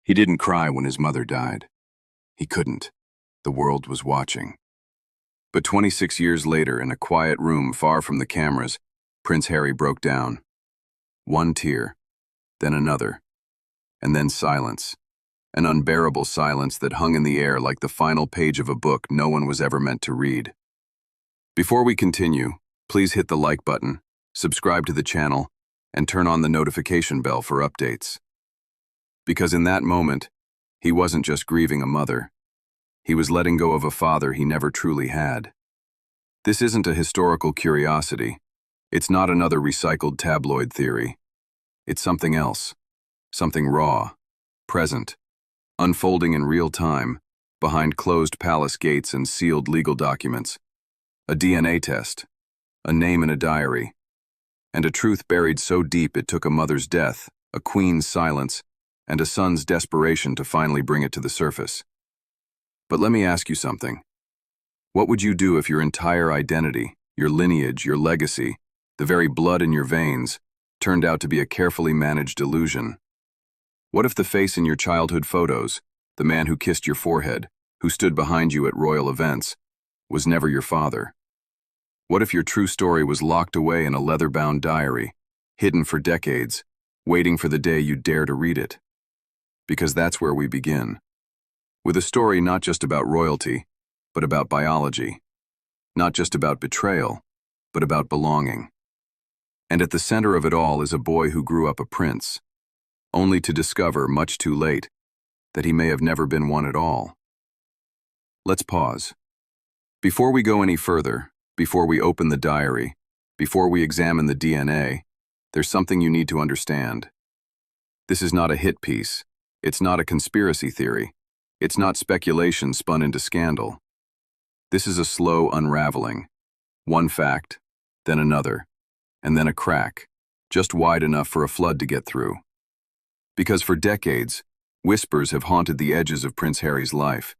He didn't cry when his mother died. He couldn't. The world was watching. But 26 years later, in a quiet room far from the cameras, Prince Harry broke down. One tear, then another, and then silence. An unbearable silence that hung in the air like the final page of a book no one was ever meant to read. Before we continue, please hit the like button, subscribe to the channel, and turn on the notification bell for updates. Because in that moment, he wasn't just grieving a mother. He was letting go of a father he never truly had. This isn't a historical curiosity. It's not another recycled tabloid theory. It's something else. Something raw, present, unfolding in real time, behind closed palace gates and sealed legal documents. A DNA test, a name in a diary, and a truth buried so deep it took a mother's death, a queen's silence, and a son's desperation to finally bring it to the surface. But let me ask you something. What would you do if your entire identity, your lineage, your legacy, the very blood in your veins, turned out to be a carefully managed illusion? What if the face in your childhood photos, the man who kissed your forehead, who stood behind you at royal events, was never your father? What if your true story was locked away in a leather-bound diary, hidden for decades, waiting for the day you'd dare to read it? Because that's where we begin. With a story not just about royalty, but about biology. Not just about betrayal, but about belonging. And at the center of it all is a boy who grew up a prince, only to discover, much too late, that he may have never been one at all. Let's pause. Before we go any further, before we open the diary, before we examine the DNA, there's something you need to understand. This is not a hit piece. It's not a conspiracy theory. It's not speculation spun into scandal. This is a slow unraveling. One fact, then another, and then a crack, just wide enough for a flood to get through. Because for decades, whispers have haunted the edges of Prince Harry's life.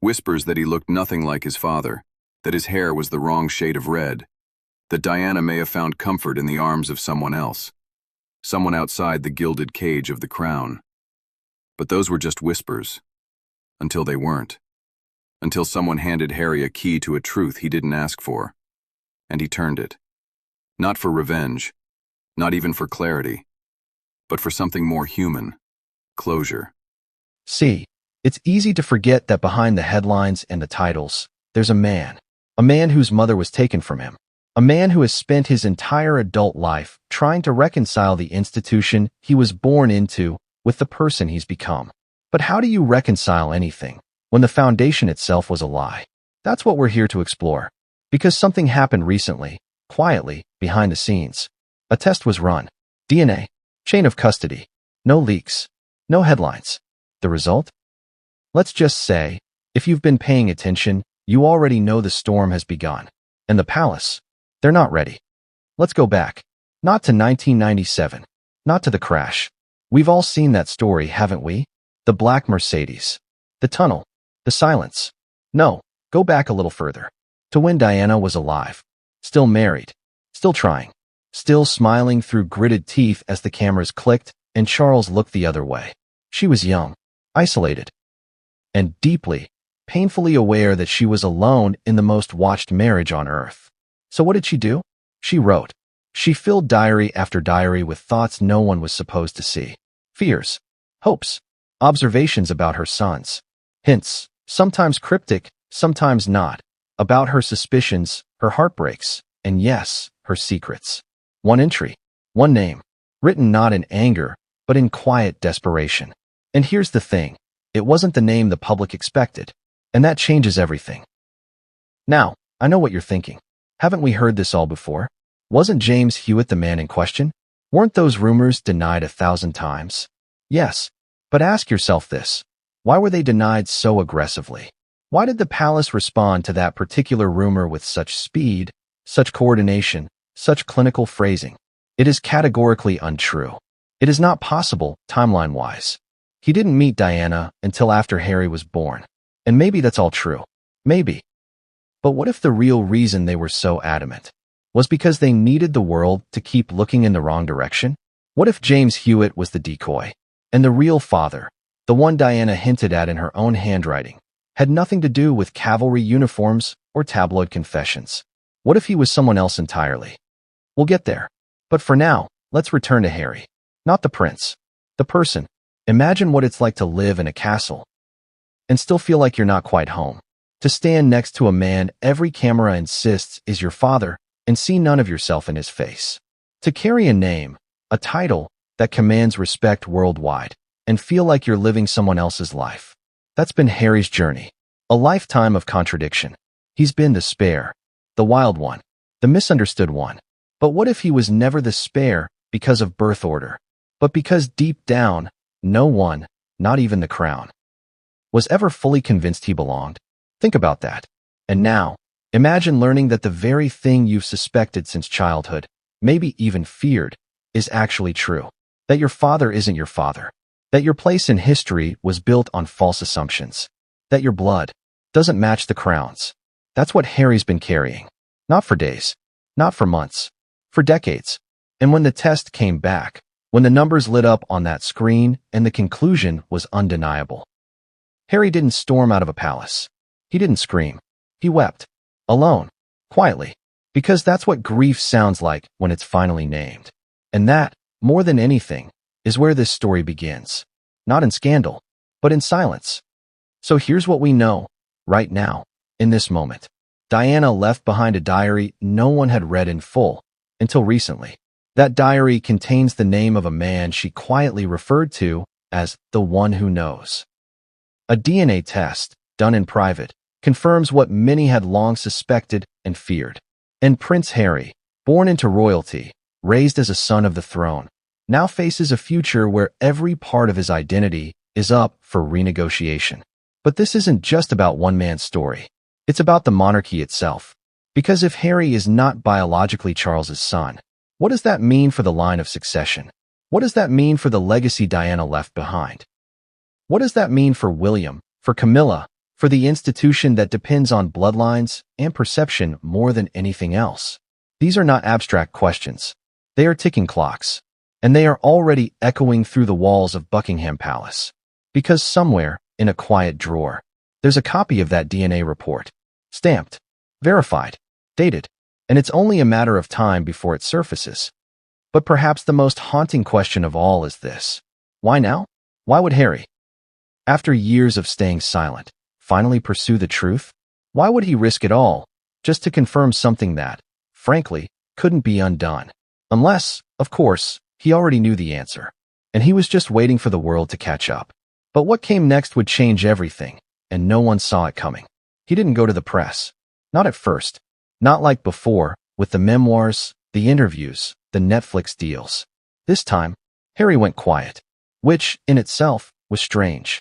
Whispers that he looked nothing like his father, that his hair was the wrong shade of red, that Diana may have found comfort in the arms of someone else, someone outside the gilded cage of the crown. But those were just whispers, until they weren't. Until someone handed Harry a key to a truth he didn't ask for, and he turned it. Not for revenge, not even for clarity, but for something more human, closure. See, it's easy to forget that behind the headlines and the titles, there's a man whose mother was taken from him, a man who has spent his entire adult life trying to reconcile the institution he was born into with the person he's become. But how do you reconcile anything when the foundation itself was a lie? That's what we're here to explore. Because something happened recently, quietly, behind the scenes. A test was run. DNA. Chain of custody. No leaks. No headlines. The result? Let's just say, if you've been paying attention, you already know the storm has begun. And the palace, they're not ready. Let's go back. Not to 1997. Not to the crash. We've all seen that story, haven't we? The black Mercedes. The tunnel. The silence. No, go back a little further. To when Diana was alive. Still married. Still trying. Still smiling through gritted teeth as the cameras clicked and Charles looked the other way. She was young, isolated, and deeply, painfully aware that she was alone in the most watched marriage on earth. So what did she do? She wrote. She filled diary after diary with thoughts no one was supposed to see. Fears, hopes, observations about her sons, hints, sometimes cryptic, sometimes not, about her suspicions, her heartbreaks, and yes, her secrets. One entry, one name, written not in anger, but in quiet desperation. And here's the thing, it wasn't the name the public expected, and that changes everything. Now, I know what you're thinking. Haven't we heard this all before? Wasn't James Hewitt the man in question? Weren't those rumors denied 1,000 times? Yes, but ask yourself this. Why were they denied so aggressively? Why did the palace respond to that particular rumor with such speed, such coordination, such clinical phrasing? It is categorically untrue. It is not possible, timeline-wise. He didn't meet Diana until after Harry was born. And maybe that's all true. Maybe. But what if the real reason they were so adamant was because they needed the world to keep looking in the wrong direction? What if James Hewitt was the decoy, and the real father, the one Diana hinted at in her own handwriting, had nothing to do with cavalry uniforms or tabloid confessions. What if he was someone else entirely? We'll get there. But for now, let's return to Harry. Not the prince. The person. Imagine what it's like to live in a castle and still feel like you're not quite home. To stand next to a man every camera insists is your father and see none of yourself in his face. To carry a name, a title that commands respect worldwide, and feel like you're living someone else's life. That's been Harry's journey. A lifetime of contradiction. He's been the spare, the wild one, the misunderstood one. But what if he was never the spare because of birth order, but because deep down, no one, not even the crown, was ever fully convinced he belonged? Think about that. And now, imagine learning that the very thing you've suspected since childhood, maybe even feared, is actually true. That your father isn't your father. That your place in history was built on false assumptions. That your blood doesn't match the crown's. That's what Harry's been carrying. Not for days. Not for months. For decades. And when the test came back, when the numbers lit up on that screen and the conclusion was undeniable, Harry didn't storm out of a palace. He didn't scream. He wept. Alone. Quietly. Because that's what grief sounds like when it's finally named. And that, more than anything, is where this story begins. Not in scandal, but in silence. So here's what we know, right now, in this moment. Diana left behind a diary no one had read in full, until recently. That diary contains the name of a man she quietly referred to as the one who knows. A DNA test, done in private, confirms what many had long suspected and feared. And Prince Harry, born into royalty, raised as a son of the throne, now faces a future where every part of his identity is up for renegotiation. But this isn't just about one man's story. It's about the monarchy itself. Because if Harry is not biologically Charles's son, what does that mean for the line of succession? What does that mean for the legacy Diana left behind? What does that mean for William, for Camilla, for the institution that depends on bloodlines and perception more than anything else? These are not abstract questions. They are ticking clocks. And they are already echoing through the walls of Buckingham Palace. Because somewhere, in a quiet drawer, there's a copy of that DNA report. Stamped, verified, dated, and it's only a matter of time before it surfaces. But perhaps the most haunting question of all is this. Why now? Why would Harry, after years of staying silent, finally pursue the truth? Why would he risk it all, just to confirm something that, frankly, couldn't be undone? Unless, of course, he already knew the answer, and he was just waiting for the world to catch up. But what came next would change everything, and no one saw it coming. He didn't go to the press. Not at first. Not like before, with the memoirs, the interviews, the Netflix deals. This time, Harry went quiet, which, in itself, was strange.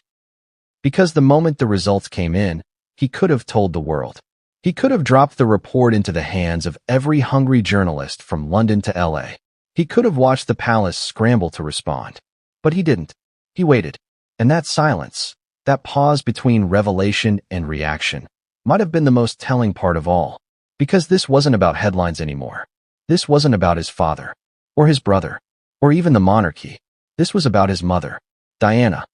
Because the moment the results came in, he could have told the world. He could have dropped the report into the hands of every hungry journalist from London to LA. He could have watched the palace scramble to respond. But he didn't. He waited. And that silence, that pause between revelation and reaction, might have been the most telling part of all. Because this wasn't about headlines anymore. This wasn't about his father, or his brother, or even the monarchy. This was about his mother, Diana,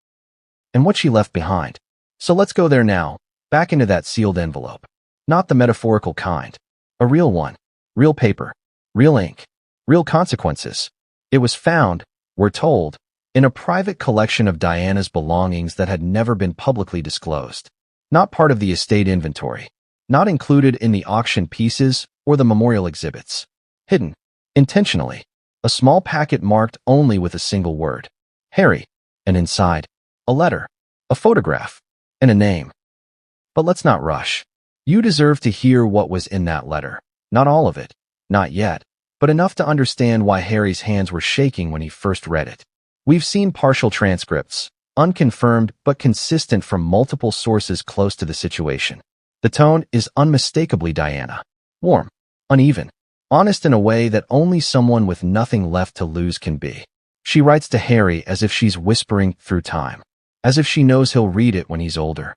and what she left behind. So let's go there now, back into that sealed envelope. Not the metaphorical kind. A real one. Real paper. Real ink. Real consequences. It was found, we're told, in a private collection of Diana's belongings that had never been publicly disclosed. Not part of the estate inventory. Not included in the auction pieces or the memorial exhibits. Hidden. Intentionally. A small packet marked only with a single word. Harry. And inside, a letter, a photograph, and a name. But let's not rush. You deserve to hear what was in that letter. Not all of it. Not yet. But enough to understand why Harry's hands were shaking when he first read it. We've seen partial transcripts, unconfirmed but consistent from multiple sources close to the situation. The tone is unmistakably Diana. Warm, uneven, honest in a way that only someone with nothing left to lose can be. She writes to Harry as if she's whispering through time, as if she knows he'll read it when he's older.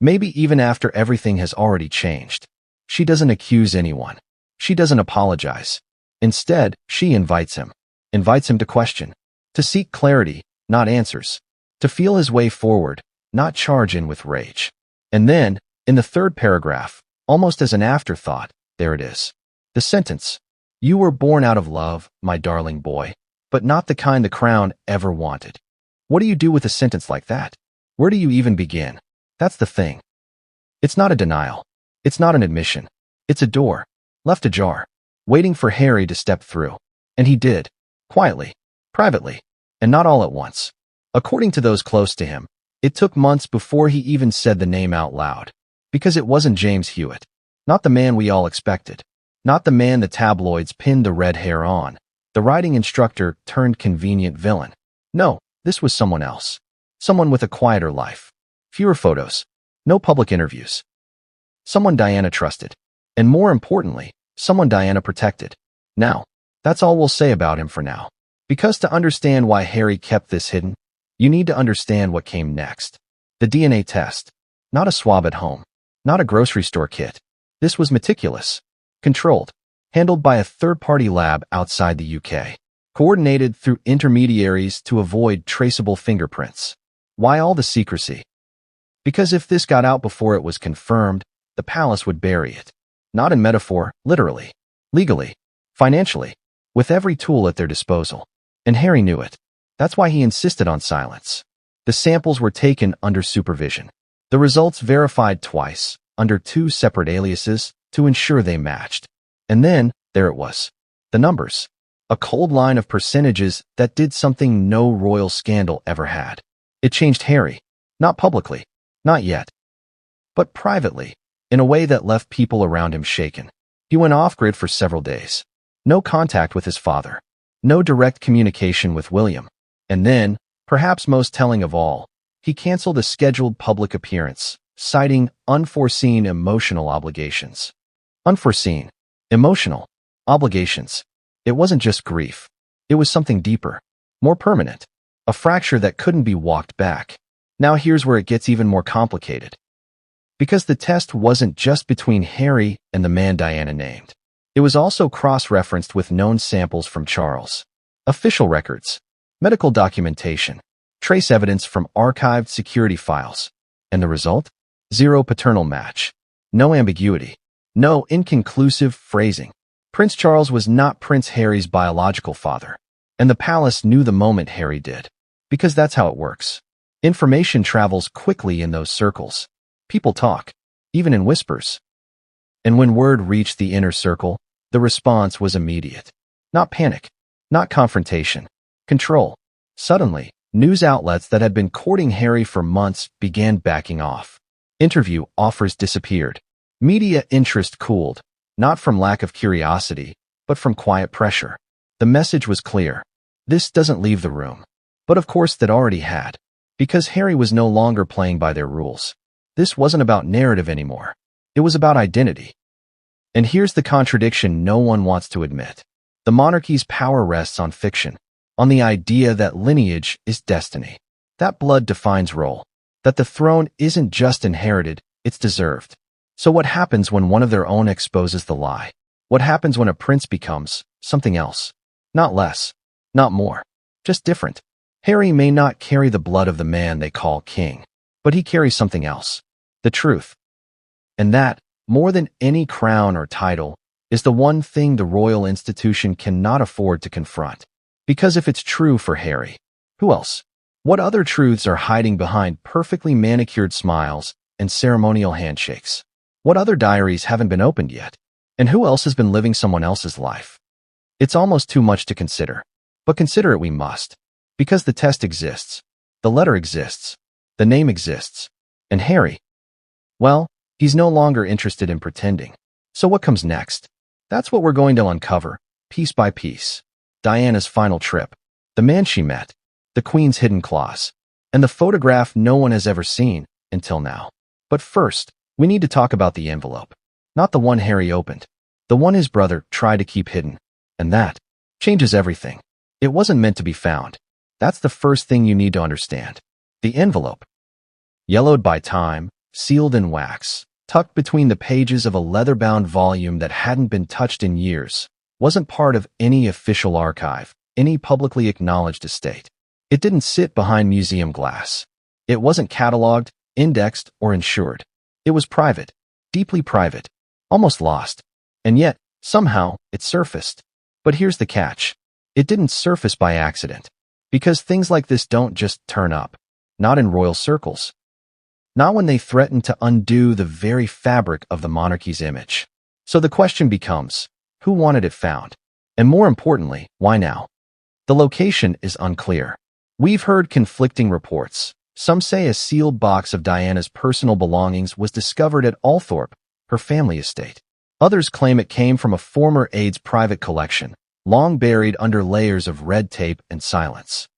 Maybe even after everything has already changed. She doesn't accuse anyone. She doesn't apologize. Instead, she invites him to question, to seek clarity, not answers. to feel his way forward, not charge in with rage. And then, in the third paragraph, almost as an afterthought, there it is. The sentence, "You were born out of love, my darling boy, but not the kind the crown ever wanted." What do you do with a sentence like that? Where do you even begin? That's the thing. It's not a denial. It's not an admission. It's a door, left ajar, waiting for Harry to step through. And he did, quietly, privately, and not all at once. According to those close to him, it took months before he even said the name out loud. Because it wasn't James Hewitt. Not the man we all expected. Not the man the tabloids pinned the red hair on. The writing instructor turned convenient villain. No, this was someone else. Someone with a quieter life. Fewer photos. No public interviews. Someone Diana trusted. And more importantly, someone Diana protected. Now, that's all we'll say about him for now. Because to understand why Harry kept this hidden, you need to understand what came next. The DNA test. Not a swab at home. Not a grocery store kit. This was meticulous. Controlled. Handled by a third-party lab outside the UK. Coordinated through intermediaries to avoid traceable fingerprints. Why all the secrecy? Because if this got out before it was confirmed, the palace would bury it. Not in metaphor, literally. Legally. Financially. With every tool at their disposal. And Harry knew it. That's why he insisted on silence. The samples were taken under supervision. The results verified twice, under 2 separate aliases, to ensure they matched. And then, there it was. The numbers. A cold line of percentages that did something no royal scandal ever had. It changed Harry. Not publicly. Not yet. But privately, in a way that left people around him shaken. He went off-grid for several days. No contact with his father. No direct communication with William. And then, perhaps most telling of all, he canceled a scheduled public appearance, citing unforeseen emotional obligations. Unforeseen. Emotional. Obligations. It wasn't just grief. It was something deeper. More permanent. A fracture that couldn't be walked back. Now here's where it gets even more complicated. Because the test wasn't just between Harry and the man Diana named. It was also cross-referenced with known samples from Charles. Official records. Medical documentation. Trace evidence from archived security files. And the result? Zero paternal match. No ambiguity. No inconclusive phrasing. Prince Charles was not Prince Harry's biological father. And the palace knew the moment Harry did. Because that's how it works. Information travels quickly in those circles. People talk, even in whispers. And when word reached the inner circle, the response was immediate. Not panic. Not confrontation. Control. Suddenly, news outlets that had been courting Harry for months began backing off. Interview offers disappeared. Media interest cooled, not from lack of curiosity, but from quiet pressure. The message was clear. This doesn't leave the room. But of course that already had. Because Harry was no longer playing by their rules. This wasn't about narrative anymore. It was about identity. And here's the contradiction no one wants to admit. The monarchy's power rests on fiction. On the idea that lineage is destiny. That blood defines role. That the throne isn't just inherited, it's deserved. So what happens when one of their own exposes the lie? What happens when a prince becomes something else? Not less. Not more. Just different. Harry may not carry the blood of the man they call king. But he carries something else. The truth. And that, more than any crown or title, is the one thing the royal institution cannot afford to confront. Because if it's true for Harry, who else? What other truths are hiding behind perfectly manicured smiles and ceremonial handshakes? What other diaries haven't been opened yet? And who else has been living someone else's life? It's almost too much to consider. But consider it we must. Because the test exists. The letter exists. The name exists. And Harry, well, he's no longer interested in pretending. So what comes next? That's what we're going to uncover, piece by piece. Diana's final trip. The man she met. The Queen's hidden clause. And the photograph no one has ever seen, until now. But first, we need to talk about the envelope. Not the one Harry opened. The one his brother tried to keep hidden. And that changes everything. It wasn't meant to be found. That's the first thing you need to understand. The envelope. Yellowed by time, sealed in wax, tucked between the pages of a leather-bound volume that hadn't been touched in years, wasn't part of any official archive, any publicly acknowledged estate. It didn't sit behind museum glass. It wasn't cataloged, indexed, or insured. It was private, deeply private, almost lost. And yet, somehow, it surfaced. But here's the catch. It didn't surface by accident. Because things like this don't just turn up. Not in royal circles. Not when they threaten to undo the very fabric of the monarchy's image. So the question becomes, who wanted it found? And more importantly, why now? The location is unclear. We've heard conflicting reports. Some say a sealed box of Diana's personal belongings was discovered at Althorpe, her family estate. Others claim it came from a former aide's private collection, long buried under layers of red tape and silence.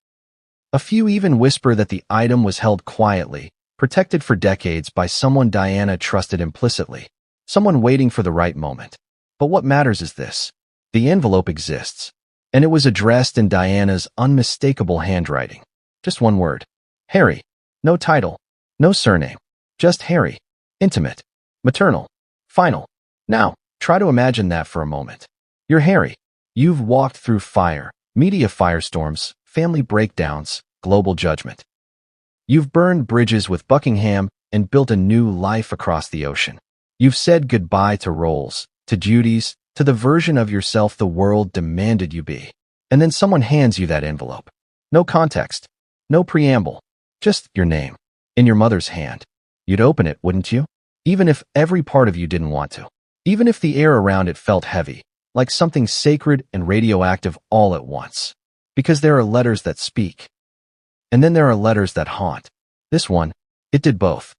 A few even whisper that the item was held quietly, protected for decades by someone Diana trusted implicitly, someone waiting for the right moment. But what matters is this. The envelope exists, and it was addressed in Diana's unmistakable handwriting. Just one word. Harry. No title, no surname. Just Harry. Intimate. Maternal. Final. Now, try to imagine that for a moment. You're Harry. You've walked through fire, media firestorms, family breakdowns, global judgment. You've burned bridges with Buckingham and built a new life across the ocean. You've said goodbye to roles, to duties, to the version of yourself the world demanded you be. And then someone hands you that envelope. No context, no preamble, just your name, in your mother's hand. You'd open it, wouldn't you? Even if every part of you didn't want to. Even if the air around it felt heavy, like something sacred and radioactive all at once. Because there are letters that speak. And then there are letters that haunt. This one, it did both.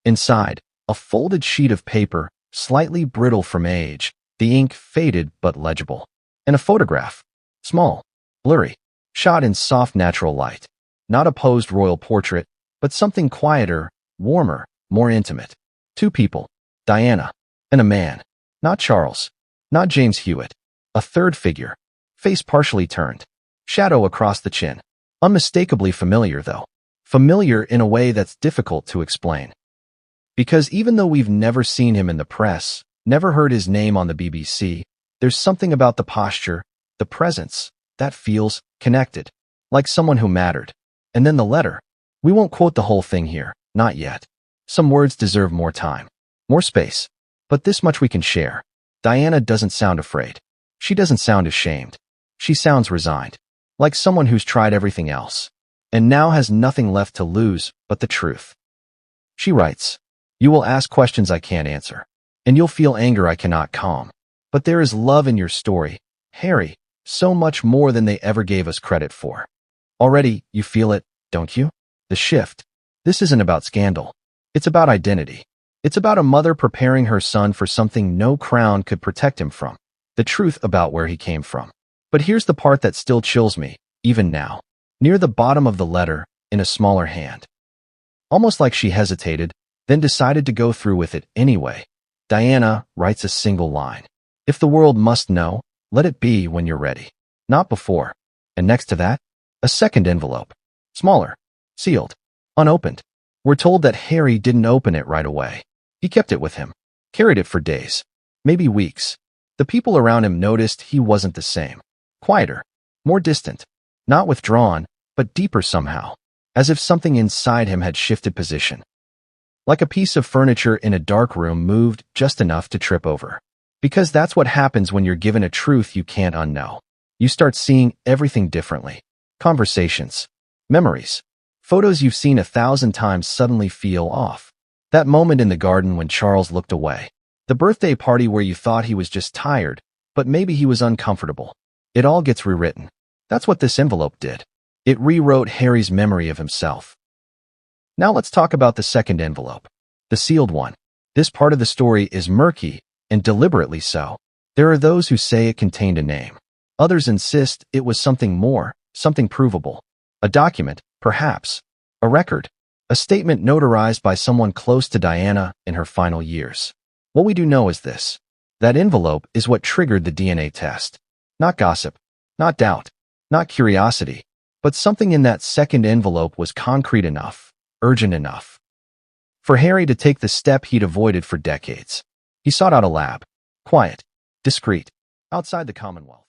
Inside, a folded sheet of paper, slightly brittle from age, the ink faded but legible. And a photograph. Small, blurry, shot in soft natural light. Not a posed royal portrait, but something quieter, warmer, more intimate. Two people, Diana, and a man. Not Charles, not James Hewitt. A third figure, face partially turned, shadow across the chin. Unmistakably familiar, though. Familiar in a way that's difficult to explain. Because even though we've never seen him in the press, never heard his name on the BBC, there's something about the posture, the presence, that feels connected, like someone who mattered. And then the letter. We won't quote the whole thing here, not yet. Some words deserve more time, more space. But this much we can share. Diana doesn't sound afraid. She doesn't sound ashamed. She sounds resigned. Like someone who's tried everything else, and now has nothing left to lose but the truth. She writes, "You will ask questions I can't answer, and you'll feel anger I cannot calm. But there is love in your story, Harry, so much more than they ever gave us credit for. Already, you feel it, don't you? The shift. This isn't about scandal. It's about identity. It's about a mother preparing her son for something no crown could protect him from. The truth about where he came from. But here's the part that still chills me, even now. Near the bottom of the letter, in a smaller hand. Almost like she hesitated, then decided to go through with it anyway. Diana writes a single line. If the world must know, let it be when you're ready. Not before. And next to that, a second envelope. Smaller. Sealed. Unopened. We're told that Harry didn't open it right away. He kept it with him. Carried it for days. Maybe weeks. The people around him noticed he wasn't the same. Quieter, more distant, not withdrawn, but deeper somehow, as if something inside him had shifted position. Like a piece of furniture in a dark room moved just enough to trip over. Because that's what happens when you're given a truth you can't unknow. You start seeing everything differently. Conversations, memories, photos you've seen 1,000 times suddenly feel off. That moment in the garden when Charles looked away. The birthday party where you thought he was just tired, but maybe he was uncomfortable. It all gets rewritten. That's what this envelope did. It rewrote Harry's memory of himself. Now let's talk about the second envelope. The sealed one. This part of the story is murky, and deliberately so. There are those who say it contained a name. Others insist it was something more, something provable. A document, perhaps. A record. A statement notarized by someone close to Diana in her final years. What we do know is this. That envelope is what triggered the DNA test. Not gossip, not doubt, not curiosity, but something in that second envelope was concrete enough, urgent enough. For Harry to take the step he'd avoided for decades. He sought out a lab. Quiet, discreet, outside the Commonwealth.